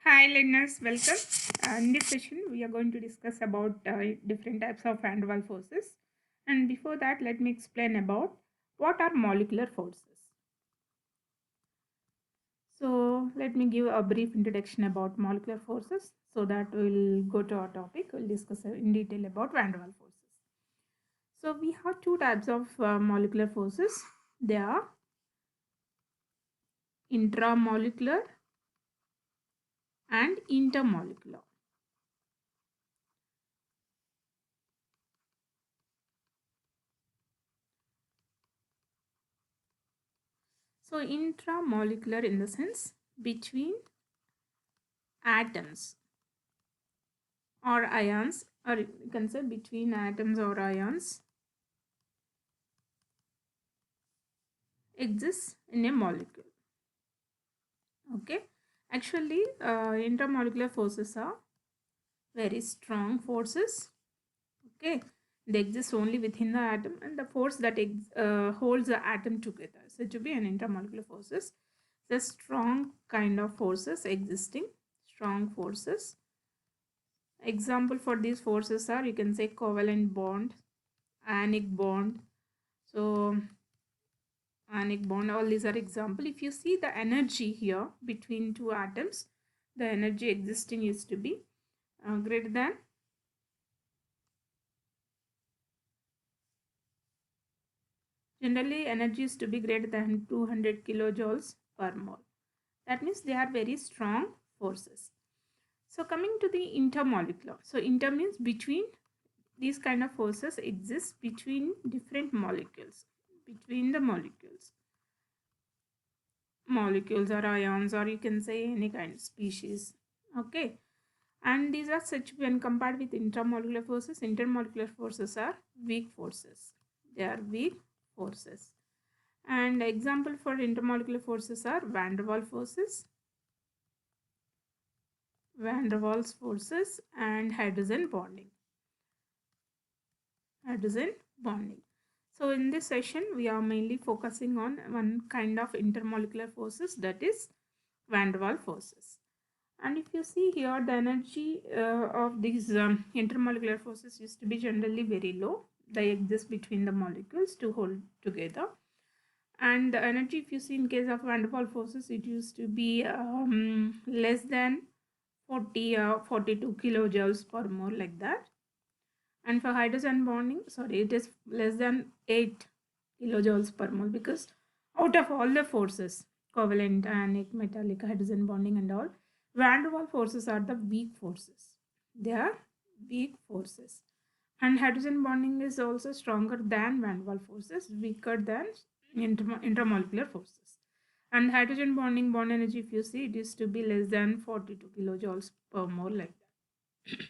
Hi learners, welcome. In this session, we are going to discuss about different types of van der Waals forces. And before that, let me explain about what are molecular forces. So let me give a brief introduction about molecular forces so that we'll go to our topic. We'll discuss in detail about van der Waals forces. So we have two types of molecular forces. They are intramolecular and intermolecular. So intramolecular in the sense between atoms or ions, or you can say between atoms or ions, exists in a molecule. Okay, actually intermolecular forces are very strong forces. Okay, they exist only within the atom, and the force that holds the atom together said to be an intermolecular forces. The strong kind of forces existing, strong forces. Example for these forces are, you can say, covalent bond, ionic bond. So ionic bond, all these are example. If you see the energy here between two atoms, the energy existing is to be greater than generally energy is to be greater than 200 kilojoules per mole. That means they are very strong forces. So coming to the intermolecular, so inter means between. These kind of forces exist between different molecules, between the molecules or ions, or you can say any kind of species. Okay, and these are such, when compared with intermolecular forces are weak forces. They are weak forces. And example for intermolecular forces are van der Waals forces, and hydrogen bonding. So in this session, we are mainly focusing on one kind of intermolecular forces, that is van der Waals forces. And if you see here, the energy of these intermolecular forces used to be generally very low. They exist between the molecules to hold together. And the energy, if you see in case of van der Waals forces, it used to be less than 42 kilojoules per mole, like that. And for hydrogen bonding, sorry, it is less than 8 kilojoules per mole, because out of all the forces, covalent, ionic, metallic, hydrogen bonding and all, van der Waals forces are the weak forces. They are weak forces. And hydrogen bonding is also stronger than van der Waals forces, weaker than intermolecular forces. And hydrogen bonding bond energy, if you see, it is to be less than 42 kilojoules per mole, like that.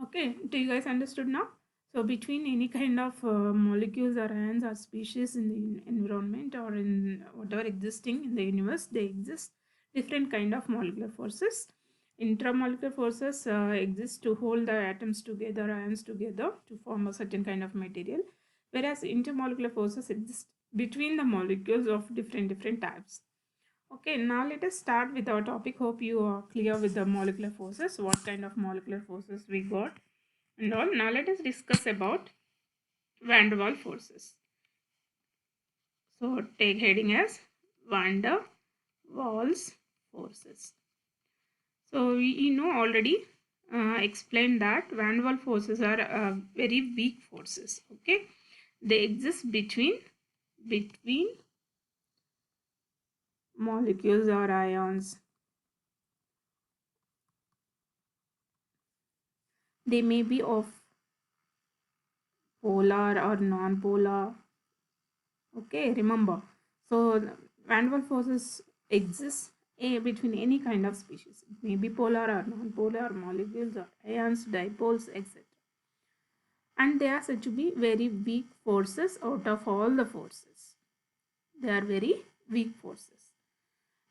Okay, do you guys understood now? So between any kind of molecules or ions or species in the environment, or in whatever existing in the universe, they exist different kind of molecular forces. Intramolecular forces exist to hold the atoms together, ions together, to form a certain kind of material, whereas intermolecular forces exist between the molecules of different types. Okay, now let us start with our topic. Hope you are clear with the molecular forces, what kind of molecular forces we got and all. Now let us discuss about van der Waals forces. So take heading as van der Waals forces. So we know already explained that van der Waals forces are very weak forces. Okay, they exist between molecules or ions. They may be of polar or non-polar. Okay, remember. So van der Waals forces exist between any kind of species. It may be polar or non-polar, molecules or ions, dipoles, etc. And they are said to be very weak forces out of all the forces. They are very weak forces.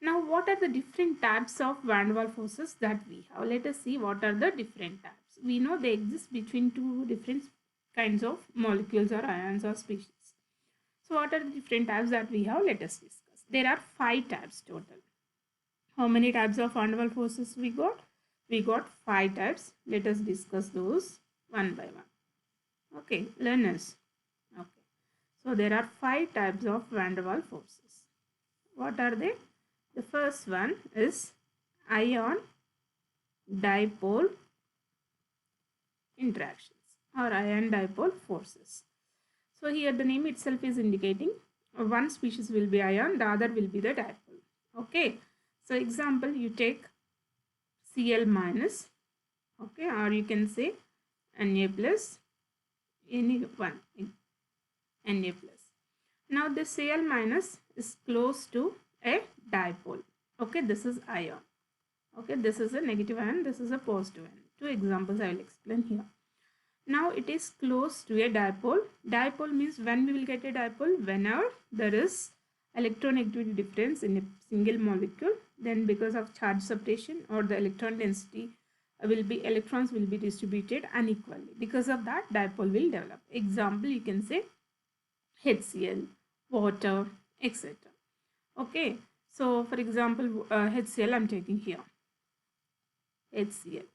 Now, what are the different types of van der Waals forces that we have? Let us see what are the different types. We know they exist between two different kinds of molecules or ions or species. So what are the different types that we have? Let us discuss. There are 5 types total. How many types of van der Waals forces we got? We got 5 types. Let us discuss those one by one. Okay, learners. Okay. So there are 5 types of van der Waals forces. What are they? The first one is ion dipole interactions or ion dipole forces. So here the name itself is indicating one species will be ion, the other will be the dipole. Okay. So example, you take Cl minus, okay, or you can say Na plus, any one, Na plus. Now this Cl minus is close to a dipole. Okay, this is ion. Okay, this is a negative ion, this is a positive ion. Two examples I will explain here. Now it is close to a dipole. Dipole means when we will get a dipole? Whenever there is electronegativity difference in a single molecule, then because of charge separation or the electron density electrons will be distributed unequally. Because of that, dipole will develop. Example, you can say HCl, water, etc. Okay, so for example, HCl I'm taking here. HCl.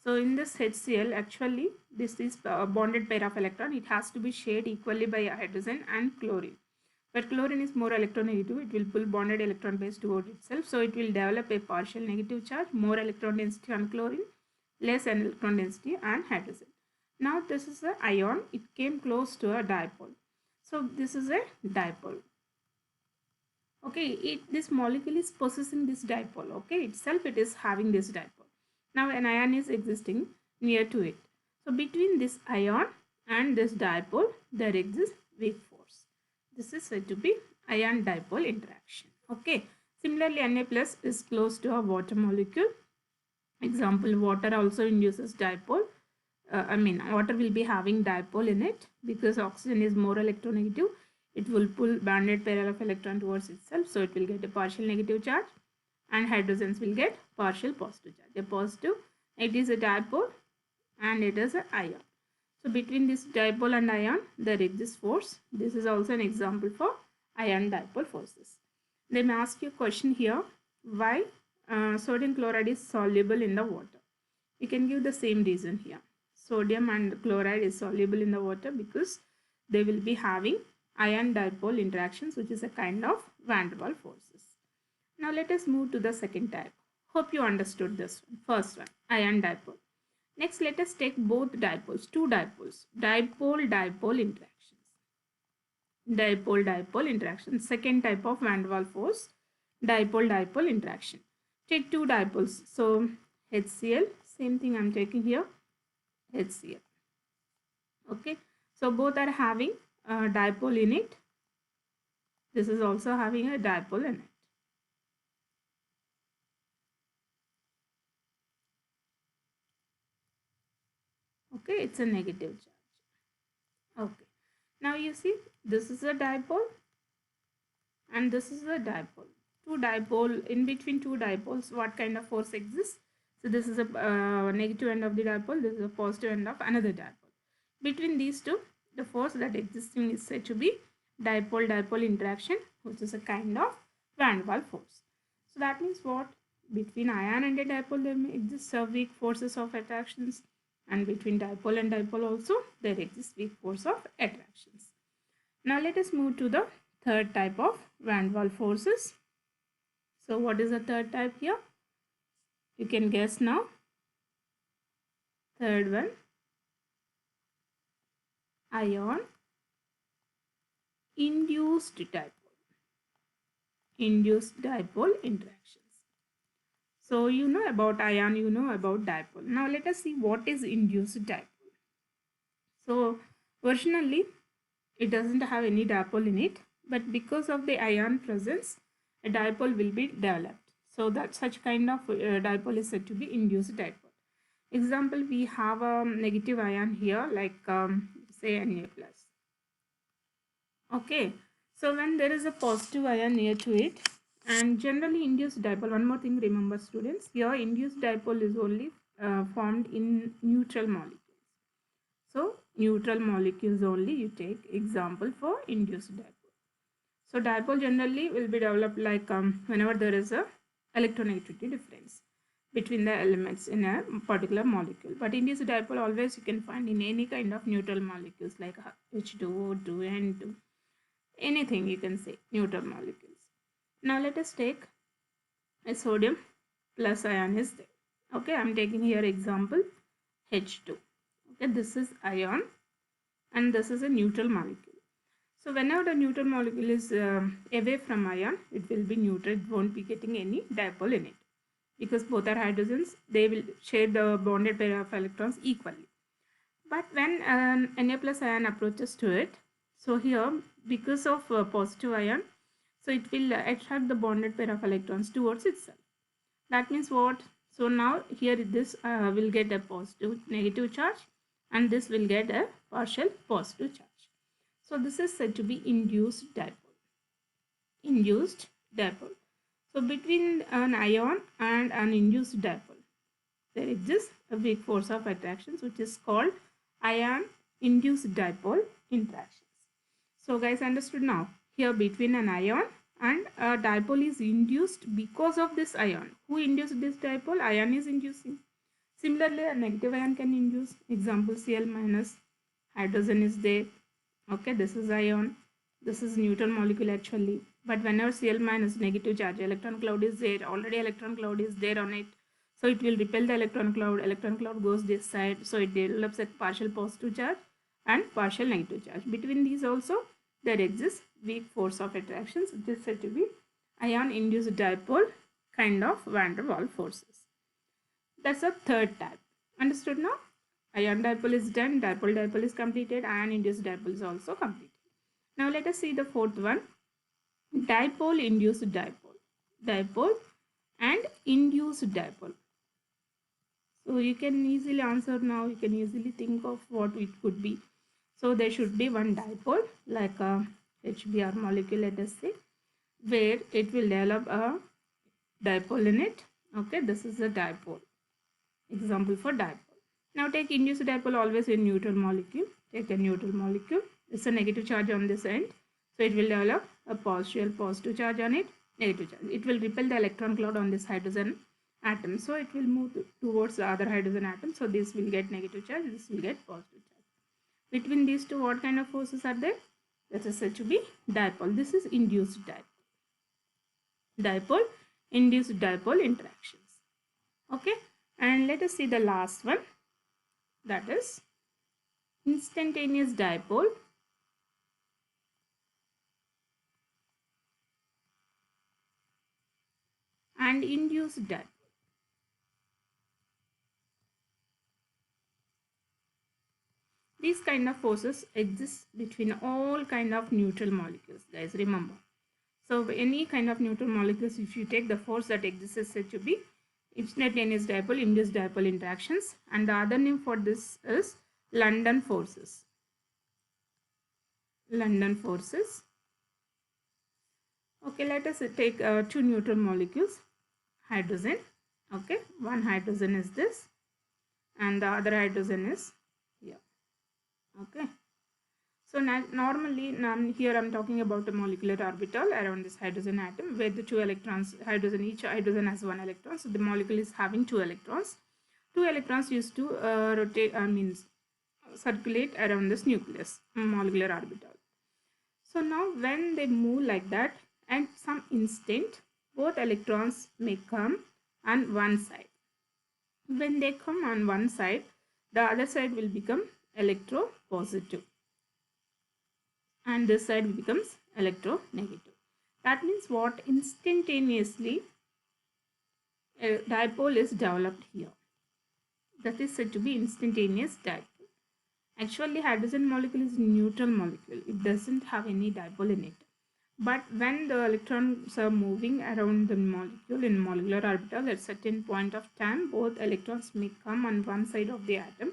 So in this HCl, actually this is a bonded pair of electron. It has to be shared equally by hydrogen and chlorine. But chlorine is more electronegative. It will pull bonded electron pairs toward itself. So it will develop a partial negative charge, more electron density on chlorine, less electron density on hydrogen. Now this is an ion. It came close to a dipole. So this is a dipole. Okay, this molecule is possessing this dipole. Okay, itself it is having this dipole. Now an ion is existing near to it. So between this ion and this dipole, there exists weak force. This is said to be ion dipole interaction. Okay. Similarly, Na plus is close to a water molecule. Example, water also induces dipole. Water will be having dipole in it because oxygen is more electronegative. It will pull bonded pair of electron towards itself. So it will get a partial negative charge, and hydrogens will get partial positive charge. A positive, it is a dipole and it is an ion. So between this dipole and ion, there exists force. This is also an example for ion dipole forces. They may ask you a question here, why sodium chloride is soluble in the water? You can give the same reason here. Sodium and chloride is soluble in the water because they will be having ion dipole interactions, which is a kind of van der Waals forces. Now let us move to the second type. Hope you understood this one. First one, ion dipole. Next, let us take both dipoles, two dipoles, dipole-dipole interactions. Dipole-dipole interaction. Second type of van der Waals force, dipole-dipole interaction. Take two dipoles. So HCl, same thing I'm taking here, HCl. Okay, so both are having a dipole in it. This is also having a dipole in it. Okay, it's a negative charge. Okay, now you see this is a dipole and this is a dipole. Two dipole, in between two dipoles, what kind of force exists? So this is a negative end of the dipole, this is a positive end of another dipole. Between these two, the force that existing is said to be dipole-dipole interaction, which is a kind of van der Waals force. So that means what? Between ion and a dipole, there may exist weak forces of attractions, and between dipole and dipole also there exists weak force of attractions. Now let us move to the third type of van der Waals forces. So what is the third type here? You can guess now. Third one, ion induced dipole. Induced dipole interactions. So you know about ion, you know about dipole. Now let us see what is induced dipole. So originally it doesn't have any dipole in it, but because of the ion presence, a dipole will be developed. So that such kind of dipole is said to be induced dipole. Example, we have a negative ion here, like say Na plus. Okay, so when there is a positive ion near to it, and generally induced dipole, one more thing remember students, here induced dipole is only formed in neutral molecules. So neutral molecules only you take example for induced dipole. So dipole generally will be developed like whenever there is a electronegativity difference between the elements in a particular molecule. But induced dipole always you can find in any kind of neutral molecules like H2, O2, N2, anything you can say neutral molecules. Now let us take a sodium plus ion is there. Okay, I'm taking here example H2. Okay, this is ion and this is a neutral molecule. So whenever the neutral molecule is away from ion, it will be neutral. It won't be getting any dipole in it because both are hydrogens. They will share the bonded pair of electrons equally. But when an Na plus ion approaches to it, so here because of positive ion, so it will attract the bonded pair of electrons towards itself. That means what? So now here this will get a positive negative charge and this will get a partial positive charge. So this is said to be induced dipole. Induced dipole. So between an ion and an induced dipole, there exists a weak force of attraction which is called ion-induced dipole interactions. So guys, understood now? Here between an ion and a dipole is induced because of this ion. Who induced this dipole? Ion is inducing. Similarly, a negative ion can induce. Example Cl minus, hydrogen is there. Okay, this is ion. This is neutral molecule actually. But whenever Cl minus negative charge, electron cloud is there. Already electron cloud is there on it. So it will repel the electron cloud. Electron cloud goes this side. So it develops a partial positive charge and partial negative charge. Between these also there exists weak force of attractions, which is said to be ion-induced dipole kind of van der Waals forces. That's the third type. Understood now? Ion dipole is done, dipole is completed, ion-induced dipole is also completed. Now let us see the fourth one, dipole-induced dipole. Dipole and induced dipole. So you can easily answer now, you can easily think of what it could be. So there should be one dipole like a HBr molecule, let us say, where it will develop a dipole in it. Okay, this is a dipole. Example for dipole. Now take induced dipole always in neutral molecule. Take a neutral molecule. It's a negative charge on this end. So it will develop a partial positive charge on it, negative charge. It will repel the electron cloud on this hydrogen atom. So it will move towards the other hydrogen atom. So this will get negative charge, this will get positive charge. Between these two, what kind of forces are there? That is said to be dipole. This is induced dipole. Dipole, induced dipole interactions. Okay, and let us see the last one. That is instantaneous dipole and induced dipole. These kind of forces exist between all kind of neutral molecules, guys, remember. So any kind of neutral molecules, if you take the force that exists is said to be instantaneous dipole, induced dipole interactions, and the other name for this is London forces. London forces. Okay, let us take two neutral molecules, hydrogen. Okay, one hydrogen is this and the other hydrogen is here. Okay, so normally here I'm talking about a molecular orbital around this hydrogen atom where the two electrons, each hydrogen has one electron, so the molecule is having two electrons. Two electrons used to rotate, circulate around this nucleus, molecular orbital. So now when they move like that, at some instant, both electrons may come on one side. When they come on one side, the other side will become electropositive. And this side becomes electronegative. That means what? Instantaneously, a dipole is developed here. That is said to be instantaneous dipole. Actually, hydrogen molecule is a neutral molecule. It doesn't have any dipole in it. But when the electrons are moving around the molecule in molecular orbital at certain point of time, both electrons may come on one side of the atom.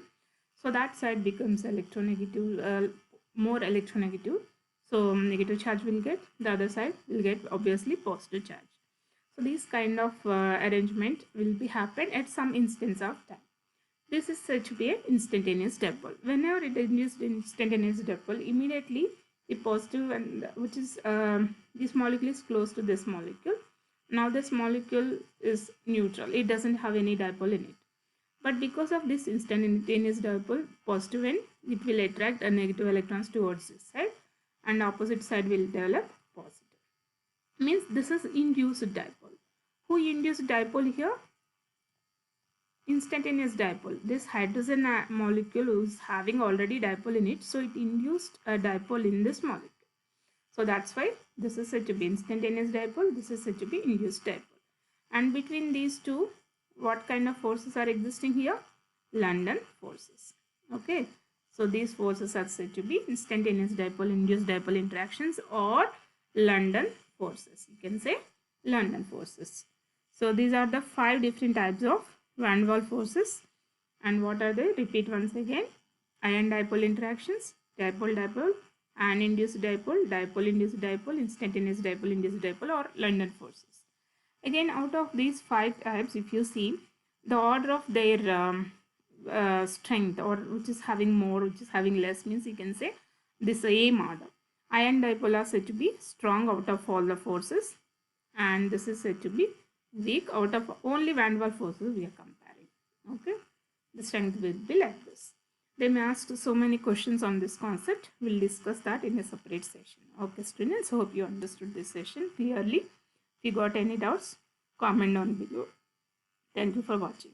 So that side becomes electronegative, more electronegative. So negative charge will get, the other side will get obviously positive charge. So this kind of arrangement will be happen at some instance of time. This is said to be an instantaneous dipole. Whenever it induced instantaneous dipole, immediately the positive, and which is this molecule is close to this molecule. Now this molecule is neutral, it doesn't have any dipole in it. But because of this instantaneous dipole, positive end, it will attract a negative electrons towards this side, and opposite side will develop positive. Means this is induced dipole. Who induced dipole here? Instantaneous dipole. This hydrogen molecule is having already dipole in it, so it induced a dipole in this molecule. So that's why this is said to be instantaneous dipole, this is said to be induced dipole. And between these two, what kind of forces are existing here? London forces. Okay, so these forces are said to be instantaneous dipole induced dipole interactions, or London forces. You can say London forces. So these are the 5 different types of van der Waals forces. And what are they? Repeat once again. Ion dipole interactions, dipole dipole, ion induced dipole, dipole induced dipole, instantaneous dipole induced dipole, or London forces. Again, out of these 5 types, if you see the order of their strength, or which is having more, which is having less, means you can say this AM order. Ion dipole are said to be strong out of all the forces, and this is said to be weak out of only van der Waals forces we are comparing. Okay, the strength will be like this. They may ask so many questions on this concept. We'll discuss that in a separate session. Okay, students, hope you understood this session clearly. If you got any doubts, comment down below. Thank you for watching.